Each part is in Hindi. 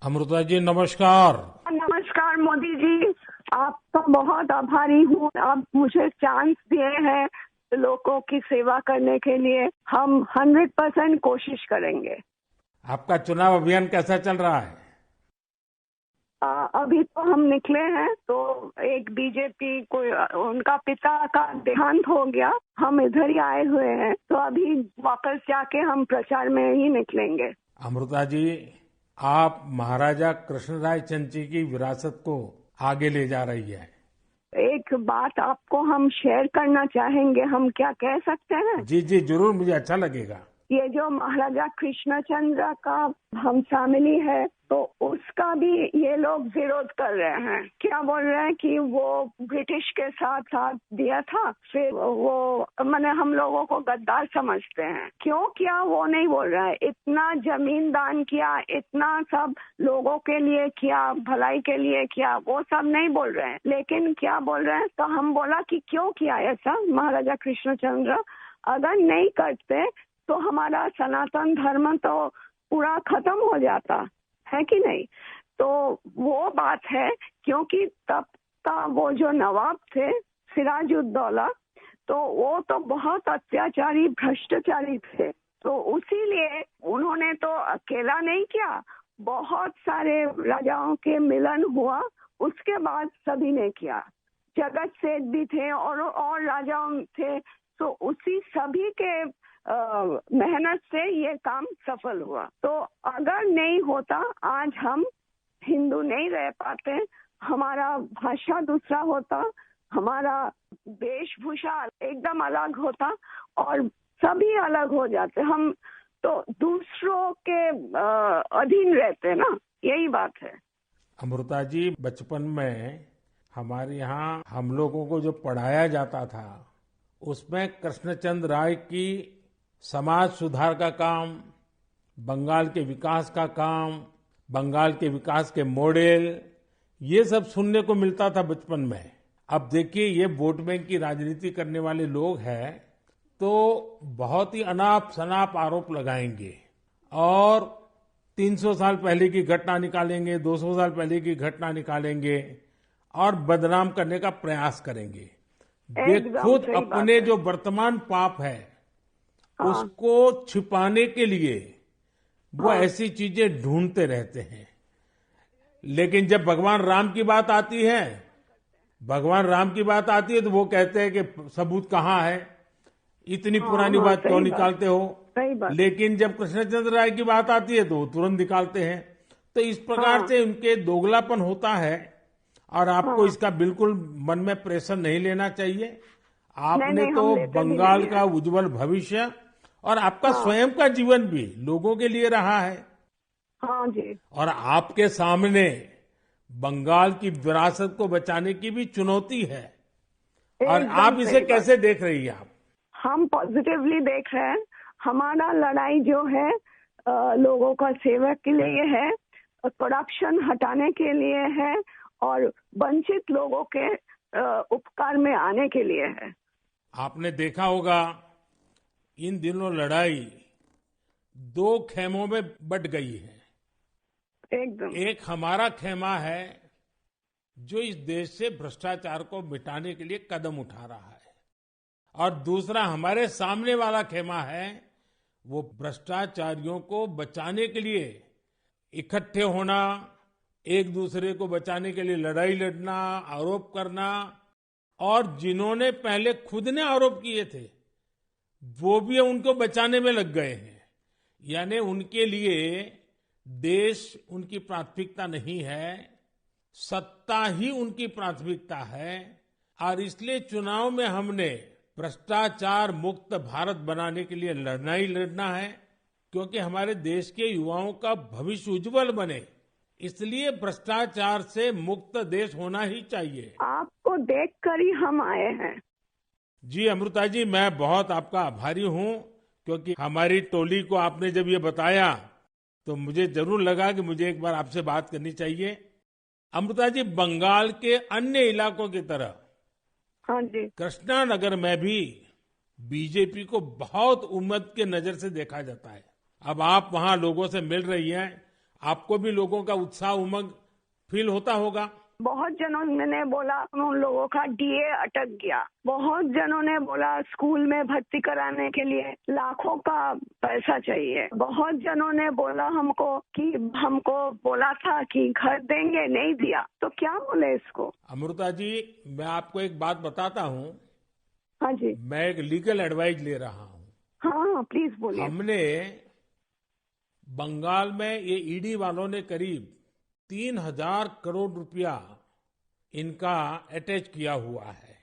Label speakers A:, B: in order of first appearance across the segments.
A: अमृता जी नमस्कार।
B: नमस्कार मोदी जी। आपका बहुत आभारी हूँ। आप मुझे चांस दिए हैं लोगों की सेवा करने के लिए। हम 100% कोशिश करेंगे।
A: आपका चुनाव अभियान कैसा चल रहा है?
B: अभी तो हम निकले हैं तो एक बीजेपी को उनका पिता का देहांत हो गया। हम इधर ही आए हुए हैं तो अभी वापस जाके हम प्रचार में ही निकलेंगे।
A: अमृता जी, आप महाराजा कृष्णराय चंद जी की विरासत को आगे ले जा रही है।
B: एक बात आपको हम शेयर करना चाहेंगे। हम क्या कह सकते हैं?
A: जी जी जरूर, मुझे अच्छा लगेगा।
B: ये जो महाराजा कृष्णचंद्र का हम फैमिली है तो उसका भी ये लोग विरोध कर रहे हैं। क्या बोल रहे हैं कि वो ब्रिटिश के साथ साथ दिया था, फिर वो मैंने हम लोगों को गद्दार समझते हैं। क्यों किया वो नहीं बोल रहा है। इतना जमीन दान किया, इतना सब लोगों के लिए किया, भलाई के लिए किया, वो सब नहीं बोल रहे हैं। लेकिन क्या बोल रहे हैं, तो हम बोला कि क्यों किया ऐसा महाराजा कृष्णचंद्र। अगर नहीं करते तो हमारा सनातन धर्म तो पूरा खत्म हो जाता है कि नहीं। तो वो बात है, क्योंकि तब का वो जो नवाब थे सिराजुद्दौला, तो वो तो बहुत अत्याचारी भ्रष्टाचारी थे। तो उसीलिए उन्होंने तो अकेला नहीं किया, बहुत सारे राजाओं के मिलन हुआ, उसके बाद सभी ने किया। जगत सेठ भी थे और राजाओं थे। तो उसी सभी के मेहनत से ये काम सफल हुआ। तो अगर नहीं होता आज हम हिंदू नहीं रह पाते। हमारा भाषा दूसरा होता, हमारा वेशभूषा एकदम अलग होता और सभी अलग हो जाते। हम तो दूसरों के अधीन रहते ना, यही बात है।
A: अमृता जी, बचपन में हमारे यहाँ हम लोगों को जो पढ़ाया जाता था उसमें कृष्णचंद्र राय की समाज सुधार का काम, बंगाल के विकास का काम, बंगाल के विकास के मॉडल, ये सब सुनने को मिलता था बचपन में। अब देखिए, ये वोट बैंक की राजनीति करने वाले लोग हैं तो बहुत ही अनाप शनाप आरोप लगाएंगे और 300 साल पहले की घटना निकालेंगे, 200 साल पहले की घटना निकालेंगे और बदनाम करने का प्रयास करेंगे। वे
B: एकदम
A: खुद
B: सही बात
A: अपने
B: है।
A: जो वर्तमान पाप है
B: हाँ
A: उसको छिपाने के लिए वो
B: हाँ
A: ऐसी चीजें ढूंढते रहते हैं। लेकिन जब भगवान राम की बात आती है तो वो कहते हैं कि सबूत कहाँ है, इतनी
B: हाँ
A: पुरानी
B: हाँ
A: बात क्यों
B: सही बात,
A: निकालते हो।
B: सही बात।
A: लेकिन जब कृष्णचंद्र राय की बात आती है तो वो तुरंत निकालते हैं। तो इस प्रकार
B: हाँ
A: से उनके दोगलापन होता है और आपको
B: हाँ,
A: इसका बिल्कुल मन में प्रेशर नहीं लेना चाहिए।
B: नहीं
A: आपने
B: नहीं हम
A: तो
B: लेते भी
A: बंगाल
B: नहीं है।
A: का उज्जवल भविष्य और आपका
B: हाँ
A: स्वयं का जीवन भी लोगों के लिए रहा है
B: हाँ जी,
A: और आपके सामने बंगाल की विरासत को बचाने की भी चुनौती है। और
B: एकदम
A: आप इसे
B: सही बात।
A: कैसे देख रही हैं आप?
B: हम पॉजिटिवली देख रहे हैं। हमारा लड़ाई जो है लोगों का सेवा के लिए है, करप्शन हटाने के लिए है और वंचित लोगों के उपकार में आने के लिए है।
A: आपने देखा होगा इन दिनों लड़ाई दो खेमों में बट गई है।
B: एकदम।
A: एक हमारा खेमा है जो इस देश से भ्रष्टाचार को मिटाने के लिए कदम उठा रहा है और दूसरा हमारे सामने वाला खेमा है, वो भ्रष्टाचारियों को बचाने के लिए इकट्ठे होना, एक दूसरे को बचाने के लिए लड़ाई लड़ना, आरोप करना और जिन्होंने पहले खुद ने आरोप किए थे वो भी उनको बचाने में लग गए हैं। यानी उनके लिए देश उनकी प्राथमिकता नहीं है, सत्ता ही उनकी प्राथमिकता है। और इसलिए चुनाव में हमने भ्रष्टाचार मुक्त भारत बनाने के लिए लड़ना ही लड़ना है, क्योंकि हमारे देश के युवाओं का भविष्य उज्जवल बने, इसलिए भ्रष्टाचार से मुक्त देश होना ही चाहिए।
B: आपको देखकर ही हम आए हैं।
A: जी अमृता जी, मैं बहुत आपका आभारी हूं, क्योंकि हमारी टोली को आपने जब ये बताया तो मुझे जरूर लगा कि मुझे एक बार आपसे बात करनी चाहिए। अमृता जी, बंगाल के अन्य इलाकों की तरह
B: हाँ जी।
A: कृष्णा नगर में भी बीजेपी को बहुत उम्मीद के नजर से देखा जाता है। अब आप वहां लोगों से मिल रही हैं आपको भी लोगों का उत्साह उमंग फील होता होगा।
B: बहुत जनों ने बोला उन लोगों का डीए अटक गया। बहुत जनों ने बोला स्कूल में भर्ती कराने के लिए लाखों का पैसा चाहिए। बहुत जनों ने बोला हमको कि हमको बोला था कि घर देंगे, नहीं दिया। तो क्या बोले इसको।
A: अमृता जी, मैं आपको एक बात बताता हूँ।
B: हाँ जी।
A: मैं एक लीगल एडवाइस ले रहा हूँ।
B: हाँ, प्लीज बोलिए।
A: हमने बंगाल में ये ईडी वालों ने करीब 3,000 करोड़ रुपया इनका अटैच किया हुआ है।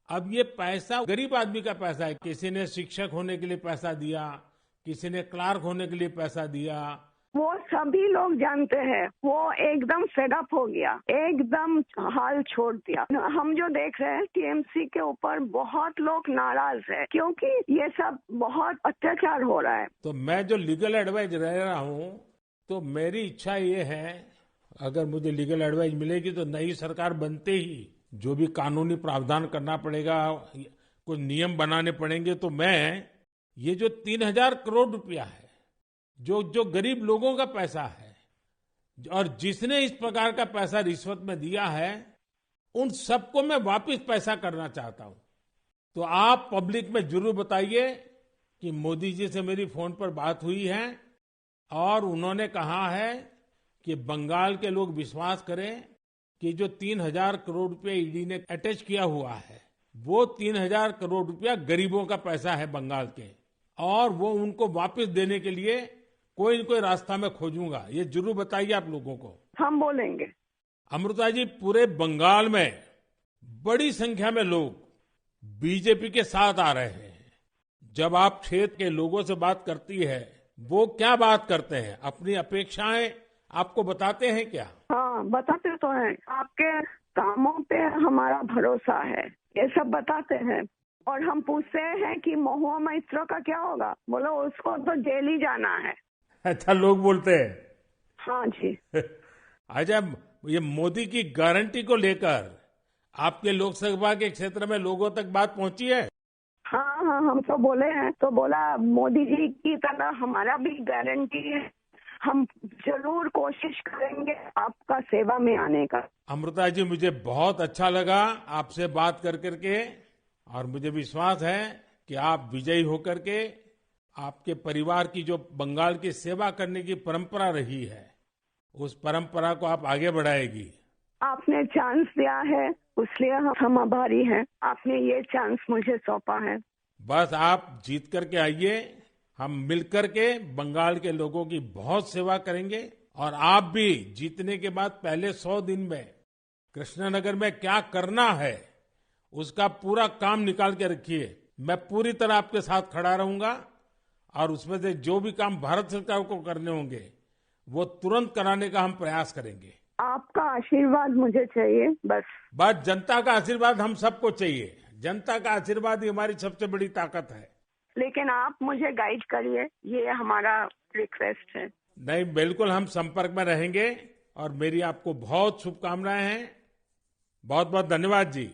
A: अब ये पैसा गरीब आदमी का पैसा है। किसी ने शिक्षक होने के लिए पैसा दिया, किसी ने क्लार्क होने के लिए पैसा दिया।
B: वो सभी लोग जानते हैं। वो एकदम फेडअप हो गया, एकदम हाल छोड़ दिया। हम जो देख रहे हैं टीएमसी के ऊपर बहुत लोग नाराज है क्योंकि ये सब बहुत अत्याचार हो रहा है।
A: तो मैं जो लीगल एडवाइस ले रहा हूँ, तो मेरी इच्छा ये है, अगर मुझे लीगल एडवाइस मिलेगी तो नई सरकार बनते ही जो भी कानूनी प्रावधान करना पड़ेगा, कुछ नियम बनाने पड़ेंगे, तो मैं ये जो 3,000 करोड़ रुपया है, जो गरीब लोगों का पैसा है और जिसने इस प्रकार का पैसा रिश्वत में दिया है, उन सबको मैं वापस पैसा करना चाहता हूं। तो आप पब्लिक में जरूर बताइए कि मोदी जी से मेरी फोन पर बात हुई है और उन्होंने कहा है कि बंगाल के लोग विश्वास करें कि जो 3,000 करोड़ रुपया ईडी ने अटैच किया हुआ है, वो 3,000 करोड़ रुपया गरीबों का पैसा है बंगाल के, और वो उनको वापस देने के लिए कोई न कोई रास्ता मैं खोजूंगा। ये जरूर बताइए आप लोगों को।
B: हम बोलेंगे।
A: अमृता जी, पूरे बंगाल में बड़ी संख्या में लोग बीजेपी के साथ आ रहे हैं। जब आप क्षेत्र के लोगों से बात करती है, वो क्या बात करते हैं? अपनी अपेक्षाएं आपको बताते हैं क्या?
B: हाँ, बताते तो हैं। आपके कामों पे हमारा भरोसा है, ये सब बताते हैं। और हम पूछते हैं कि महुआ मैत्रो का क्या होगा, बोलो उसको तो जेल ही जाना है।
A: अच्छा, लोग बोलते हैं।
B: हाँ जी।
A: अच्छा, ये मोदी की गारंटी को लेकर आपके लोकसभा के क्षेत्र में लोगों तक बात पहुंची है?
B: हाँ हाँ, हम तो बोले हैं। तो बोला मोदी जी की तरह हमारा भी गारंटी है, हम जरूर कोशिश करेंगे आपका सेवा में आने का।
A: अमृता जी, मुझे बहुत अच्छा लगा आपसे बात कर करके, और मुझे विश्वास है कि आप विजयी होकर के आपके परिवार की जो बंगाल की सेवा करने की परंपरा रही है, उस परंपरा को आप आगे बढ़ाएगी।
B: आपने चांस दिया है, इसलिए हम आभारी हैं। आपने ये चांस मुझे सौंपा है।
A: बस आप जीत करके आइए, हम मिलकर के बंगाल के लोगों की बहुत सेवा करेंगे। और आप भी जीतने के बाद पहले 100 दिन में कृष्णनगर में क्या करना है, उसका पूरा काम निकाल के रखिए। मैं पूरी तरह आपके साथ खड़ा रहूंगा, और उसमें से जो भी काम भारत सरकार को करने होंगे, वो तुरंत कराने का हम प्रयास करेंगे।
B: आपका आशीर्वाद मुझे चाहिए बस
A: जनता का आशीर्वाद हम सबको चाहिए। जनता का आशीर्वाद ही हमारी सबसे बड़ी ताकत है।
B: लेकिन आप मुझे गाइड करिए, ये हमारा रिक्वेस्ट है।
A: नहीं, बिल्कुल हम संपर्क में रहेंगे, और मेरी आपको बहुत शुभकामनाएं हैं। बहुत बहुत धन्यवाद जी।